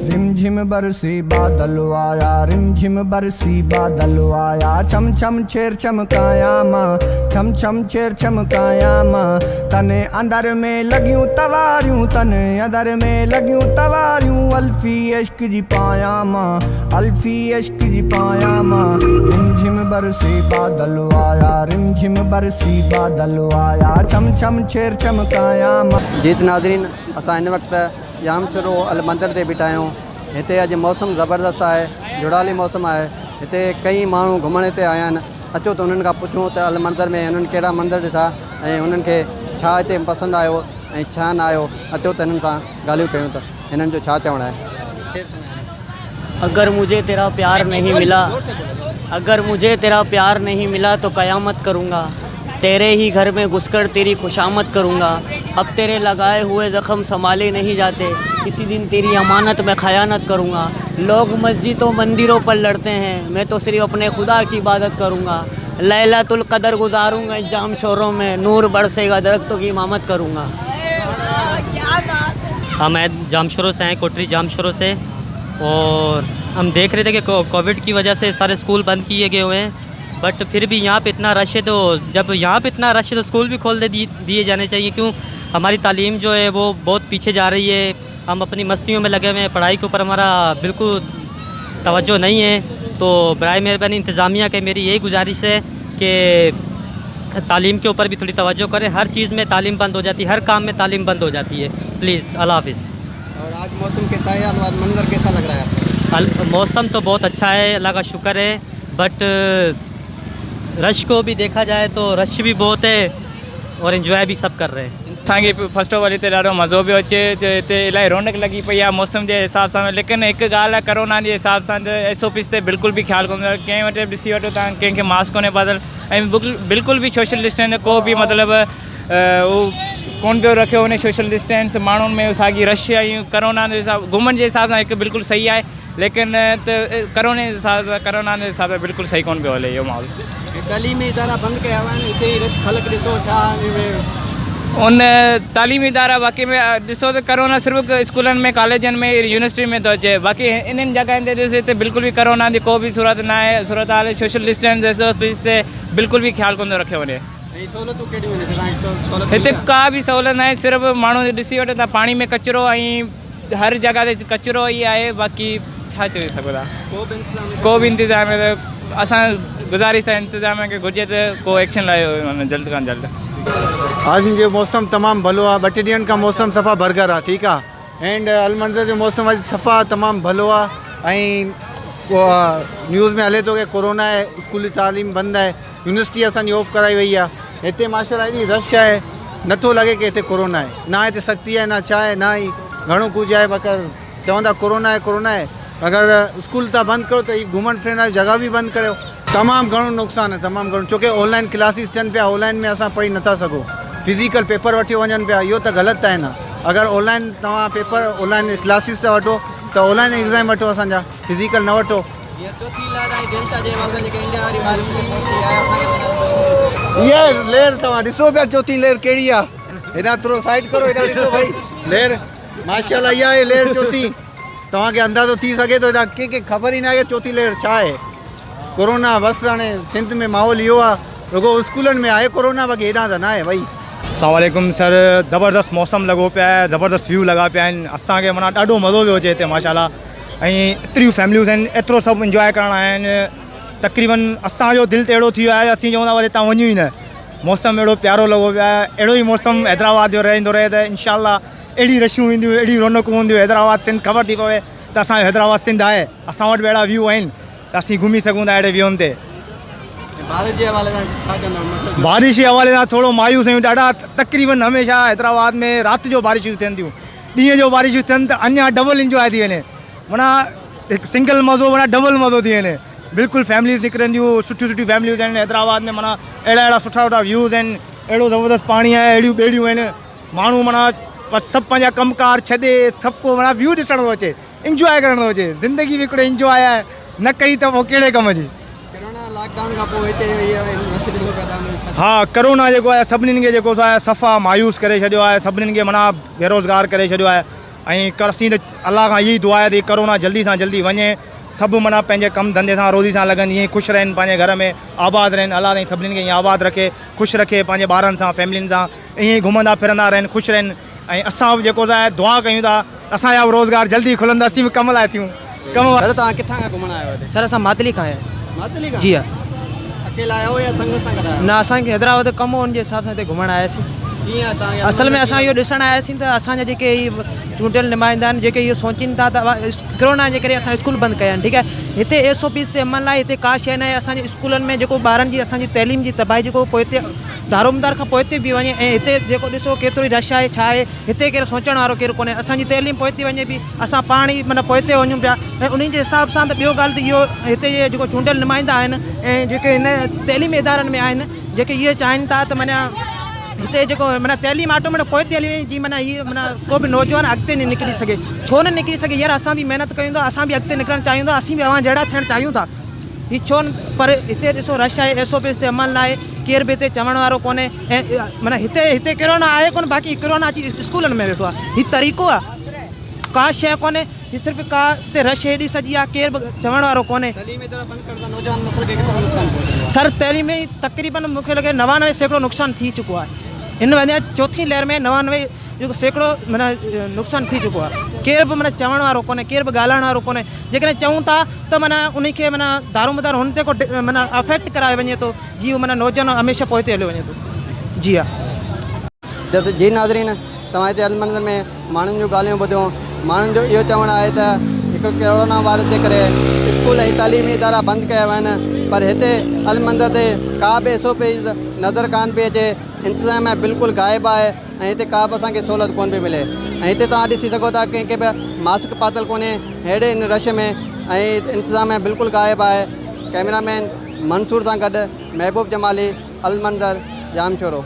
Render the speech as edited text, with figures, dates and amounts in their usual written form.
रिमझिम बरसी बादल आया, रिमझिम बरसी बादल आया। छम छम छेर चमकाया माँ, छम छम छेर चमकाया माँ। तने अंदर में लगियूं तवारियूं, तने अंदर में लगियूं तवारियूं। अल्फी इश्क जी पाया माँ, अल्फी इश्क जी पाया माँ। रिमझिम बरसी बादल आया, रिमझिम बरसी बादल आया। छम छम छेर चमकाया माँ। जीत नाज़रीन, असां हिन वक़्तु जामशोरो अल मंदिर ते बीठा आहियूं। हिते अॼु मौसम ज़बरदस्त आहे, जुड़ाली मौसम आहे। हिते कई माण्हू घुमण हिते आया आहिनि। अचो त उन्हनि खां पुछूं त अल मंदिर में उन्हनि कहिड़ा मंदिर ॾिठा ऐं उन्हनि खे छा हिते पसंदि आयो ऐं छा न आयो। अचो त हिननि सां ॻाल्हियूं कयूं त हिननि जो छा चवणु आहे। अगर मुझे तेरा प्यार नहीं मिला, अगर मुझे तेरा प्यार नहीं मिला तो क़यामत करूँगा। तेरे ही घर में घुसकर तेरी खुशामद करूँगा। अब तेरे लगाए हुए ज़ख़म संभाले नहीं जाते, किसी दिन तेरी अमानत में ख़यानत करूँगा। लोग मस्जिदों मंदिरों पर लड़ते हैं, मैं तो सिर्फ अपने खुदा की इबादत करूँगा। लैलतुल क़दर गुजारूँगा जाम शोरों में, नूर बरसेगा दरख्तों की इमामत करूँगा। हम जामशोरों से हैं, कोटरी जामशोरों से। और हम देख रहे थे कि कोविड की वजह से सारे स्कूल बंद किए गए हुए हैं, बट फिर भी यहाँ पे इतना रश है। तो जब यहाँ पे इतना रश है तो स्कूल भी खोल दिए जाने चाहिए। क्यों हमारी तालीम जो है वो बहुत पीछे जा रही है। हम अपनी मस्तियों में लगे हुए हैं, पढ़ाई के ऊपर हमारा बिल्कुल तवज्जो नहीं है। तो बराए मेहरबानी इंतज़ामिया के मेरी यही गुजारिश है कि तालीम के ऊपर भी थोड़ी तवज्जो करें। हर चीज़ में तालीम बंद हो जाती है, हर काम में तालीम बंद हो जाती है। प्लीज़, अल्लाह हाफ़िज़। और आज मौसम कैसा है, आज मंदिर कैसा लग रहा है? मौसम तो बहुत अच्छा है, अल्लाह का शुक्र है। बट रश को भी देखा जाए तो रश भी बहुत है और एंजॉय भी सब कर रहे हैं। असांखे फर्स्ट ऑफ ऑल हिते ॾाढो मज़ो पियो अचे। हिते इलाही रौनक लॻी पई आहे मौसम जे हिसाब सां। लेकिन हिकु ॻाल्हि आहे, करोना जे हिसाब सां SOPs ते बिल्कुलु बि ख़्यालु कोन्हे। कंहिं वटि ॾिसी वठो तव्हां, कंहिंखे मास्क कोन्हे पातल ऐं बिल्कुलु बि सोशल डिस्टेंस को बि मतिलबु उहो कोन पियो रखियो वञे। सोशल डिस्टेंस माण्हुनि में साॻी रश ऐं करोना जे हिसाब घुमण जे हिसाब सां हिकु बिल्कुलु सही आहे। लेकिन त करोना जे हिसाब सां बिल्कुलु सही कोन पियो हले इहो माहौल। तालीमी इदारा बंदि कया हुआ आहिनि, हिते ई रश ख़लक ॾिसो छा उन तालीमी इदारा बाक़ी में ॾिसो त करोना सिर्फ़ु स्कूलनि में, कॉलेजनि में, यूनिवर्सिटी में थो अचे। बाक़ी इन्हनि जॻहियुनि ते ॾिस हिते बिल्कुलु बि करोना जी को बि सूरत न आहे। सूरत हाल सोशल डिस्टेंस SOPs ते बिल्कुलु बि ख़्यालु कोन थो रखियो वञे। हिते का बि सहूलियत न आहे। सिर्फ़ु माण्हू ॾिसी वठो था, पाणी में कचिरो ऐं हर जॻह ते कचिरो ई आहे। बाक़ी छा चई सघो था, को बि इंतज़ाम असां गुज़ारिश था इंतज़ाम के घुर्जे त को एक्शन लाइ जल्द खां जल्द। आज जो मौसम तमामु भलो आहे। 2 ॾींहंनि खां मौसम सफ़ा बरगर आहे, ठीकु आहे। एंड अल मंज़र जो मौसम अॼु सफ़ा तमामु भलो आहे। ऐं न्यूज़ में हले थो कि कोरोना आहे, स्कूली तालीम बंदि आहे, यूनिवर्सिटी असांजी ऑफ कराई वई आहे। हिते माशाल्लाह एॾी रश आहे, नथो लॻे कि हिते कोरोना आहे। ना हिते सख़्ती आहे, ना छा आहे, ना ई घणो कुझु आहे। मगर चवंदा कोरोना आहे, कोरोना आहे। अगर स्कूल था बंदि करो त घुमण फिरण वारी जगह भी बंदि करो। तमामु घणो नुक़सानु आहे, तमामु घणो। छोकी ऑनलाइन क्लासिस थियनि पिया, ऑनलाइन में असां पढ़ी नथा सघूं। फिज़िकल पेपर वठी वञनि पिया, इहो त ग़लति आहे न। अगर ऑनलाइन तव्हां पेपर ऑनलाइन क्लासिस था वठो त ऑनलाइन एग्ज़ाम वठो, असांजा फिज़िकल न वठो। इहा लेर तव्हां ॾिसो पिया, चौथी लेर कहिड़ी आहे। हेॾा थोरो साइड करो, हेॾा ॾिसो भाई लेर माशाल्लाह इहा आहे लेर चौथी। तव्हांखे अंदाज़ो थी सघे थो हेॾा कंहिंखे ख़बर ई न आहे चौथी लेर छा आहे। कोरोना बसि हाणे सिंध में माहौल इहो आहे, रुगो स्कूलनि में आहे कोरोना, बाक़ी हेॾा त न आहे भाई। अस्सलाम वालेकुम सर, ज़बरदस्त मौसम लॻो पिया आहे, ज़बरदस्त व्यू लॻा पिया आहिनि। असांखे माना ॾाढो मज़ो पियो अचे हिते माशाल्लाह। ऐं एतिरियूं फैमिलियूं आहिनि, एतिरो सभु इंजॉय करणु आया आहिनि। तक़रीबन असांजो दिलि त अहिड़ो थी वियो आहे, असीं चवंदा हितां वञूं ई न। मौसम अहिड़ो प्यारो लॻो पियो आहे। अहिड़ो ई मौसम हैदराबाद जो रहंदो रहे त इंशाल्लाह अहिड़ी रशूं ईंदियूं, अहिड़ी रौनकूं हूंदियूं। हैदराबाद सिंध ख़बर थी पवे त असांजो हैदराबाद सिंध आहे, असां वटि बि अहिड़ा व्यू आहिनि त असीं घुमी सघूं था अहिड़े व्यूअनि ते। बारिश जे हवाले सां थोरो मायूस आहियूं ॾाढा। तक़रीबन हमेशह हैदराबाद में राति जो बारिशूं थियनि थियूं, ॾींहं जो बारिशूं थियनि त अञा डबल इंजॉय थी वञे। माना हिकु सिंगल मज़ो माना डबल मज़ो थी वञे। बिल्कुलु फैमिलीज़ निकिरंदियूं, सुठियूं सुठियूं फैमिलीज़ आहिनि हैदराबाद में। माना अहिड़ा सुठा सुठा व्यूज़ आहिनि, अहिड़ो ज़बरदस्त पाणी आहे, अहिड़ियूं ॿेड़ियूं आहिनि। माण्हू माना सभु पंहिंजा कमकार छॾे सभु को माना व्यू ॾिसण थो अचे, इंजॉय करणु थो अचे। ज़िंदगी बि हिकिड़ो इंजॉय आहे, न कई त पोइ कहिड़े कम जी। हाँ, करोना जेको आहे सभिनीनि खे जेको आहे सफ़ा मायूस करे छॾियो आहे। सभिनीनि खे माना बेरोज़गार करे छॾियो आहे। ऐं करसीं त अलाह खां इहा ई दुआ आहे त कोरोना जल्दी सां जल्दी वञे, सभु माना पंहिंजे कमु धंधे सां रोज़ी सां लॻनि, ईअं ख़ुशि रहनि, पंहिंजे घर में आबाद रहनि, अलाह ताईं सभिनीनि खे ईअं आबाद रखे, ख़ुशि रखे, पंहिंजे ॿारनि सां फैमिलियुनि सां ईअं ई घुमंदा फिरंदा रहनि, ख़ुशि रहनि। ऐं असां बि जेको आहे दुआ कयूं था असांजा बि रोज़गार जल्दी खुलंदा, असीं बि कम लाइ थियूं कम। सर तव्हां किथां खां घुमण आयो हिते? सर असां मातली खां आया मातली खां? जी हा। अकेला आयो या संग सां गॾु आयो? न असांखे हैदराबाद कमु हो, उनजे हिसाब सां हिते घुमण आयासीं। कीअं तव्हां असल में असां इहो ॾिसणु आयासीं त असांजा जेके चूंडियल नुमाइंदा आहिनि जेके इहो सोचीनि था त कोरोना जे करे असां स्कूल बंदि कया आहिनि, ठीकु आहे। हिते SOPs ते अमल आहे, हिते का शइ न आहे। असांजे स्कूलनि में जेको ॿारनि जी असांजी तइलीम जी तबाही जेको पोइ हिते दारोमदार खां पोइ हिते बि वञे, ऐं हिते जेको ॾिसो केतिरो ई रश आहे, छा आहे, हिते केरु सोचण वारो केरु कोन्हे। असांजी तइलीम पोइ हिते वञे बि, असां पाण ई माना पोइ हिते वञूं पिया, ऐं उन्हनि जे हिसाब सां त ॿियो ॻाल्हि त इहो हिते जे जेको चूंडियल नुमाइंदा आहिनि ऐं जेके हिन तइलीमी इदारनि में आहिनि, जेके इहे चाहिनि था त माना हिते जेको माना तइलीम ऑटोमेटिक पोइ तइलीम जी माना इहे माना को बि नौजवान अॻिते न निकिरी सघे, छो न निकिरी सघे यार। असां बि महिनत कयूं था, असां बि अॻिते निकिरणु चाहियूं था, असीं बि अवां जहिड़ा थियणु चाहियूं था, हीअ छो न। पर हिते ॾिसो रश आहे, SOPs ते अमल न आहे, केर बि हिते चवण वारो कोन्हे। ऐं माना हिते कोरोना आहे कोन्ह, बाक़ी कोरोना अची स्कूलनि में वेठो आहे। हीअ तरीक़ो आहे, का शइ कोन्हे, हीअ सिर्फ़ु का हिते रश हेॾी सॼी आहे, केर बि चवण वारो कोन्हे। सर तइलीम में तक़रीबन मूंखे लॻे 99% नुक़सानु थी चुको आहे। हिन वजह चौथीं लहर में 99% माना नुक़सानु थी चुको आहे। केर बि माना चवण वारो कोन्हे, केर बि ॻाल्हाइण वारो कोन्हे। जेकॾहिं चऊं था त माना उनखे माना दारोमदार हुन ते को माना अफेक्ट कराए वञे थो, जीअं माना नौजवान हमेशह पोइ हिते हलियो वञे थो। जी हा। जी नाज़रीन, तव्हां हिते अलमंदर में माण्हुनि जूं ॻाल्हियूं ॿुधियूं। माण्हुनि जो इहो चवणु आहे त हिकु कोरोना वायरस जे करे स्कूल ऐं तइलीमी इदारा बंदि कया विया आहिनि, पर हिते अलमंदर ते का बि SOPs नज़र कान पई अचे। इंतिज़ाम बिल्कुलु गाइबु आहे ऐं हिते का बि असांखे सहूलियत कोन पई मिले। ऐं हिते तव्हां ॾिसी सघो था कंहिंखे बि मास्क पातल कोन्हे अहिड़े इन रश में, ऐं इंतिज़ाम बिल्कुलु गाइबु आहे। कैमरामैन मंसूर सां गॾु महबूब जमाली, अलमंदर, जामशोरो।